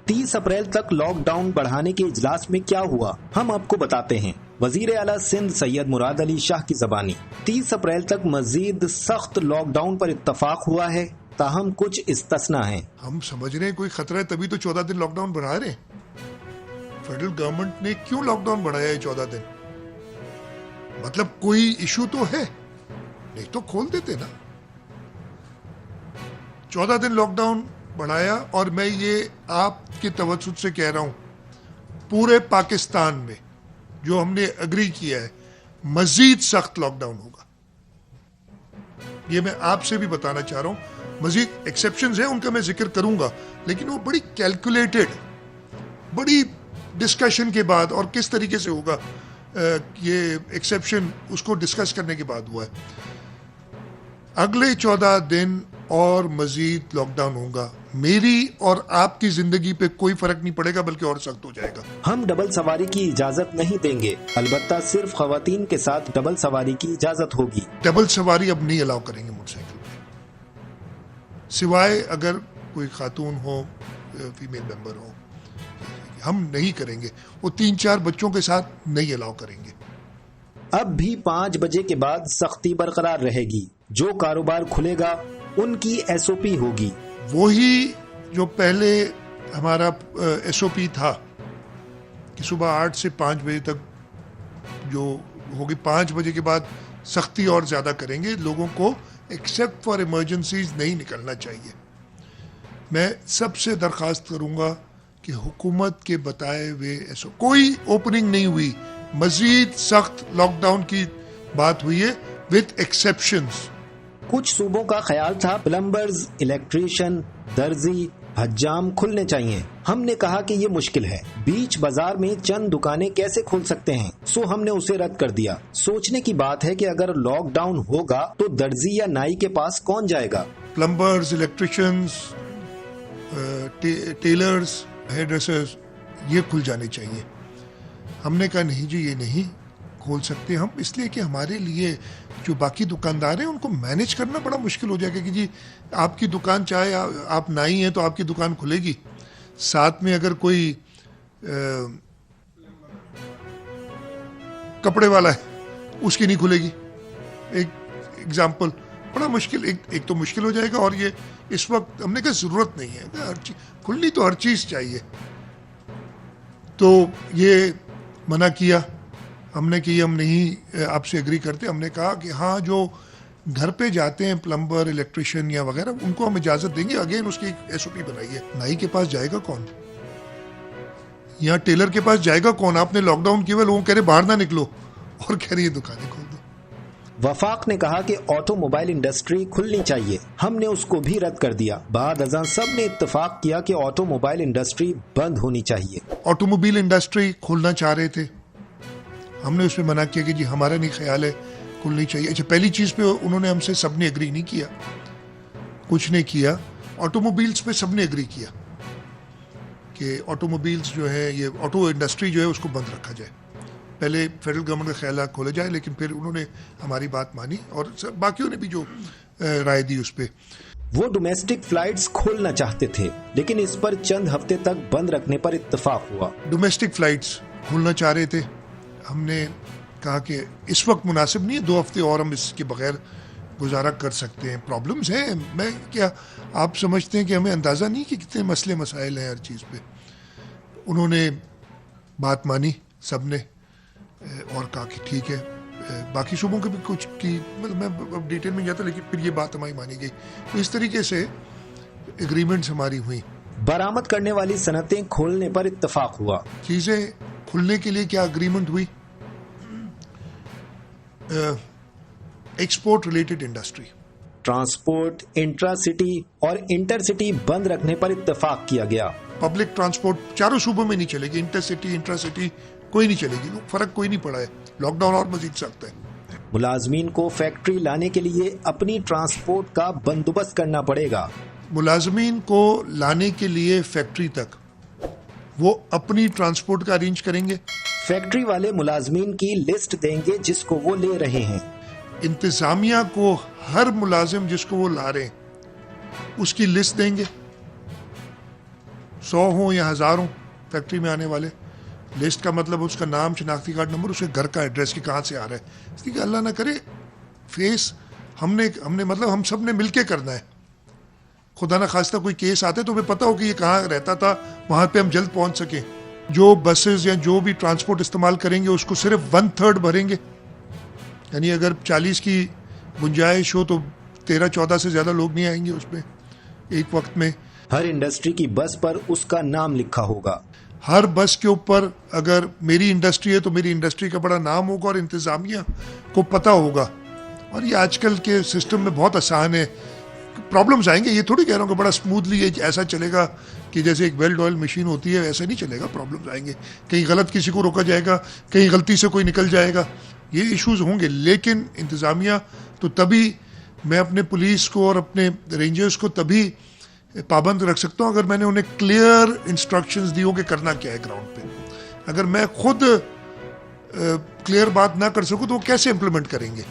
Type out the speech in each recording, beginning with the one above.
30 अप्रैल तक लॉकडाउन बढ़ाने के इजलास में क्या हुआ, हम आपको बताते हैं। वजीर आला सिंध सैयद मुराद अली शाह की ज़बानी। 30 अप्रैल तक मजीद सख्त लॉकडाउन पर इत्तफाक हुआ है, ताहम कुछ इस्तिस्ना हैं। हम समझ रहे हैं कोई खतरा है तभी तो 14 दिन लॉकडाउन बढ़ा रहे हैं। फेडरल गवर्नमेंट ने क्यों लॉकडाउन बढ़ाया है 14 दिन? मतलब कोई इशू तो है, नहीं तो खोल देते ना। 14 दिन लॉकडाउन बढ़ाया, और मैं ये आपके तवज्जुह से कह रहा हूं, पूरे पाकिस्तान में जो हमने एग्री किया है मजीद सख्त लॉकडाउन होगा। ये मैं आपसे भी बताना चाह रहा हूं। मजीद एक्सेप्शंस हैं, उनका मैं जिक्र करूंगा, लेकिन वो बड़ी कैलकुलेटेड, बड़ी डिस्कशन के बाद, और किस तरीके से होगा ये एक्सेप्शन उसको डिस्कस करने के बाद हुआ है। अगले 14 दिन और मजीद लॉकडाउन होगा। मेरी और आपकी जिंदगी पे कोई फर्क नहीं पड़ेगा, बल्कि और सख्त हो जाएगा। हम डबल सवारी की इजाजत नहीं देंगे, अलबत्ता सिर्फ खवातीन के साथ डबल सवारी की इजाजत होगी। डबल सवारी अब नहीं अलाउ करेंगे मोटरसाइकिल पे, सिवाय अगर कोई खातून हो, फीमेल मेंबर हो, हम नहीं करेंगे। वो 3-4 बच्चों के साथ नहीं अलाउ करेंगे। अब भी 5 बजे के बाद सख्ती बरकरार रहेगी। जो कारोबार खुलेगा उनकी SOP होगी, वही जो पहले हमारा SOP था कि सुबह 8 से 5 बजे तक जो होगी। 5 बजे के बाद सख्ती और ज्यादा करेंगे। लोगों को एक्सेप्ट फॉर इमरजेंसीज नहीं निकलना चाहिए। मैं सबसे दरख्वास्त करूंगा कि हुकूमत के बताए हुए कोई ओपनिंग नहीं हुई, मजीद सख्त लॉकडाउन की बात हुई है विद एक्सेप्शंस। कुछ सूबों का ख्याल था प्लम्बर्स, इलेक्ट्रीशियन, दर्जी, हज्जाम खुलने चाहिए। हमने कहा कि ये मुश्किल है, बीच बाजार में चंद दुकानें कैसे खोल सकते हैं, सो हमने उसे रद्द कर दिया। सोचने की बात है कि अगर लॉकडाउन होगा तो दर्जी या नाई के पास कौन जाएगा? Plumbers, electricians, tailors, hair dressers, ये खुल जाने चाहिए। हमने कहा नहीं जी, ये नहीं खोल सकते हम, इसलिए कि हमारे लिए जो बाकी दुकानदार हैं उनको मैनेज करना बड़ा मुश्किल हो जाएगा कि जी आपकी दुकान, चाहे आप नाई हैं तो आपकी दुकान खुलेगी, साथ में अगर कोई कपड़े वाला है उसकी नहीं खुलेगी। एक एग्जाम्पल, बड़ा मुश्किल, एक तो मुश्किल हो जाएगा। और ये इस वक्त हमने कहा जरूरत नहीं है, हर चीज खुलनी तो हर चीज चाहिए, तो ये मना किया हमने कि हम नहीं आपसे एग्री करते। हमने कहा कि हाँ, जो घर पे जाते हैं प्लम्बर, इलेक्ट्रिशियन या वगैरह, उनको हम इजाजत देंगे। अगेन उसकी एक SOP बनाई है। नाई के पास जाएगा कौन, या टेलर के पास जाएगा कौन? आपने लॉकडाउन किया, लोगों कह रहे बाहर ना निकलो, और कह रही है दुकानें खोल दो। वफाक ने कहा कि ऑटोमोबाइल इंडस्ट्री खुलनी चाहिए, हमने उसको भी रद्द कर दिया। बाद अज़ां सब ने इत्तेफाक किया कि ऑटोमोबाइल इंडस्ट्री बंद होनी चाहिए। ऑटोमोबाइल इंडस्ट्री खोलना चाह रहे थे, हमने उसमें मना किया कि जी हमारा नहीं ख्याल है खुलनी चाहिए। अच्छा, पहली चीज पे उन्होंने हमसे सबने एग्री नहीं किया, कुछ नहीं किया। ऑटोमोबाइल्स पे सबने एग्री किया कि ऑटोमोबाइल्स जो है, ये ऑटो इंडस्ट्री जो है उसको बंद रखा जाए। पहले फेडरल गवर्नमेंट का ख्याल खोला जाए, लेकिन फिर उन्होंने हमारी बात मानी, और बाकियों ने भी जो राय दी उस पर। वो डोमेस्टिक फ्लाइट्स खोलना चाहते थे, लेकिन इस पर चंद हफ्ते तक बंद रखने पर इत्तेफाक हुआ। डोमेस्टिक फ्लाइट्स खोलना चाह रहे थे, हमने कहा कि इस वक्त मुनासिब नहीं है, 2 हफ्ते और हम इसके बगैर गुजारा कर सकते हैं। प्रॉब्लम्स हैं, मैं क्या आप समझते हैं कि हमें अंदाज़ा नहीं कि कितने मसले मसाइल हैं हर चीज़ पे। उन्होंने बात मानी सब ने, और कहा कि ठीक है। बाकी सूबों के भी कुछ की, मतलब मैं अब डिटेल में जाता, लेकिन फिर ये बात हमारी मानी गई। तो इस तरीके से एग्रीमेंट्स हमारी हुई। बरामद करने वाली सनतें खोलने पर इत्तेफाक हुआ। चीज़ें खुलने के लिए क्या एग्रीमेंट हुई? Export related industry, transport, intra city और इंटर सिटी बंद रखने पर इत्तेफाक किया गया। पब्लिक ट्रांसपोर्ट चारों सूबों में नहीं चलेगी, इंटर सिटी, इंट्रा सिटी कोई नहीं चलेगी, फर्क कोई नहीं पड़ा है। लॉकडाउन और मजीद सख्त है। मुलाजमीन को फैक्ट्री लाने के लिए अपनी ट्रांसपोर्ट का बंदोबस्त करना पड़ेगा। मुलाजमीन को लाने के लिए फैक्ट्री तक वो अपनी ट्रांसपोर्ट का अरेंज करेंगे। फैक्ट्री वाले मुलाजमीन की लिस्ट देंगे जिसको वो ले रहे हैं। इंतजामिया को हर मुलाजिम जिसको वो ला रहे हैं उसकी लिस्ट देंगे। 100 ہوں یا 1000 ہوں فیکٹری میں آنے والے, لسٹ کا مطلب اس کا نام, شناختی کارڈ نمبر, اس کے گھر کا ایڈریس کہ کہاں سے آ رہا ہے. اس لیے کہ اللہ نہ کرے فیس ہم نے مطلب ہم سب نے مل کے کرنا ہے. خدا نہ خواستہ کوئی کیس آتے تو ہمیں پتہ ہو کہ یہ کہاں رہتا تھا, وہاں پہ ہم جلد پہنچ سکیں. جو بسز یا جو بھی ٹرانسپورٹ استعمال کریں گے اس کو صرف 1/3 بھریں گے, یعنی اگر 40 کی گنجائش ہو تو 13-14 سے زیادہ لوگ نہیں آئیں گے اس میں ایک وقت میں. ہر انڈسٹری کی بس پر اس کا نام لکھا ہوگا. ہر بس کے اوپر اگر میری انڈسٹری ہے تو میری انڈسٹری کا بڑا نام ہوگا اور انتظامیہ کو پتہ ہوگا. اور یہ آج کل کے سسٹم میں بہت آسان ہے. پرابلمز آئیں گے, یہ تھوڑی کہہ رہا ہوں کہ بڑا اسموتھلی ایسا چلے گا کہ جیسے ایک ویل ڈوائل مشین ہوتی ہے ایسا نہیں چلے گا. پرابلمز آئیں گے, کہیں غلط کسی کو روکا جائے گا, کہیں غلطی سے کوئی نکل جائے گا, یہ ایشوز ہوں گے. لیکن انتظامیہ تو تبھی, میں اپنے پولیس کو اور اپنے رینجرز کو تبھی پابند رکھ سکتا ہوں اگر میں نے انہیں کلیئر انسٹرکشنز دی ہو کہ کرنا کیا ہے گراؤنڈ پہ. اگر میں خود کلیئر بات نہ کر سکوں تو وہ کیسے امپلیمنٹ کریں گے؟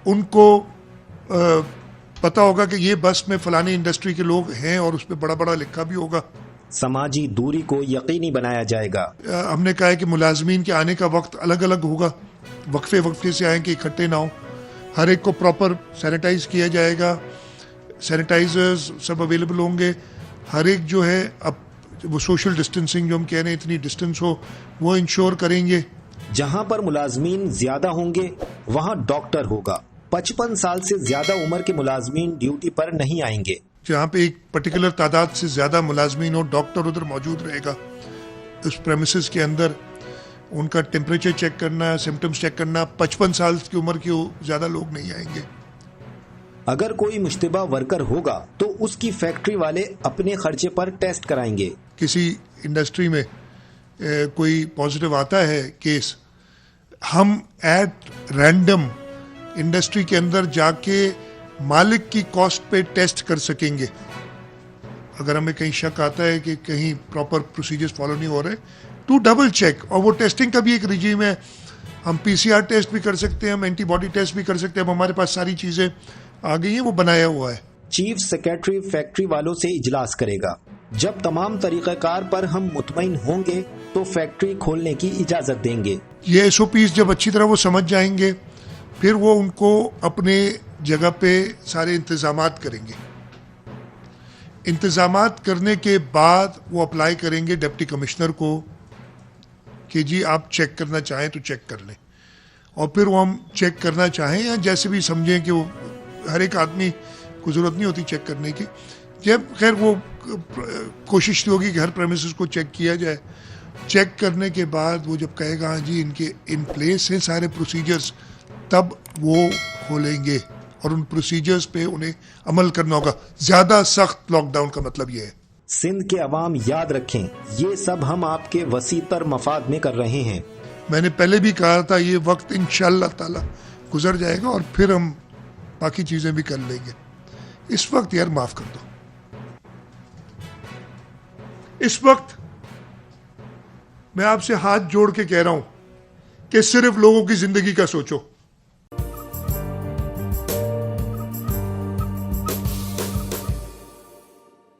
ان کو پتہ ہوگا کہ یہ بس میں فلانی انڈسٹری کے لوگ ہیں اور اس پہ بڑا بڑا لکھا بھی ہوگا. سماجی دوری کو یقینی بنایا جائے گا. ہم نے کہا ہے کہ ملازمین کے آنے کا وقت الگ الگ ہوگا, وقفے سے آئیں کہ اکٹھے نہ ہوں. ہر ایک کو پراپر سینیٹائز کیا جائے گا, سینیٹائزرز سب اویلیبل ہوں گے. ہر ایک جو ہے اب وہ سوشل ڈسٹینسنگ جو ہم کہہ رہے ہیں اتنی ڈسٹینس ہو وہ انشور کریں گے. جہاں پر ملازمین زیادہ ہوں گے وہاں ڈاکٹر ہوگا. 55 سال سے زیادہ عمر کے ملازمین ڈیوٹی پر نہیں آئیں گے. جہاں پہ ایک پرٹیکولر تعداد سے زیادہ ملازمین ہو, ڈاکٹر ادھر موجود رہے گا اس پریمیسز کے اندر. ان کا ٹیمپریچر چیک کرنا, سمٹمز چیک کرنا. 55 سال کی عمر کے زیادہ لوگ نہیں آئیں گے. اگر کوئی مشتبہ ورکر ہوگا تو اس کی فیکٹری والے اپنے خرچے پر ٹیسٹ کرائیں گے. کسی انڈسٹری میں کوئی پازیٹیو آتا ہے کیس, ہم ایٹ رینڈم انڈسٹری کے اندر جا کے مالک کی کاسٹ پہ ٹیسٹ کر سکیں گے. اگر ہمیں کہیں شک آتا ہے کہ کہیں پراپر پروسیجرز فالو نہیں ہو رہے ٹو ڈبل چیک. اور وہ ٹیسٹنگ کا بھی ایک رجیم ہے. ہم PCR ٹیسٹ بھی کر سکتے ہیں, ہم اینٹی باڈی ٹیسٹ بھی کر سکتے ہیں. ہمارے پاس ساری چیزیں آ گئی ہیں, وہ بنایا ہوا ہے. چیف سیکرٹری فیکٹری والوں سے اجلاس کرے گا. جب تمام طریقہ کار پر ہم مطمئن ہوں گے تو فیکٹری کھولنے کی اجازت دیں گے. یہ SOPs جب اچھی طرح وہ سمجھ جائیں گے پھر وہ ان کو اپنے جگہ پہ سارے انتظامات کریں گے. انتظامات کرنے کے بعد وہ اپلائی کریں گے ڈپٹی کمشنر کو کہ جی آپ چیک کرنا چاہیں تو چیک کر لیں. اور پھر وہ ہم چیک کرنا چاہیں یا جیسے بھی سمجھیں کہ وہ ہر ایک آدمی کو ضرورت نہیں ہوتی چیک کرنے کی. جب خیر وہ کوشش ہوگی کہ ہر پریمیسز کو چیک کیا جائے. چیک کرنے کے بعد وہ جب کہے گا ہاں جی ان کے ان پلیس ہیں سارے پروسیجرز, تب وہ کھولیں گے اور ان پروسیجرز پہ انہیں عمل کرنا ہوگا. زیادہ سخت لاک ڈاؤن کا مطلب یہ ہے. سندھ کے عوام یاد رکھیں یہ سب ہم آپ کے وسیع تر مفاد میں کر رہے ہیں. میں نے پہلے بھی کہا تھا یہ وقت انشاءاللہ تعالی گزر جائے گا اور پھر ہم باقی چیزیں بھی کر لیں گے. اس وقت یار معاف کر دو. اس وقت میں آپ سے ہاتھ جوڑ کے کہہ رہا ہوں کہ صرف لوگوں کی زندگی کا سوچو.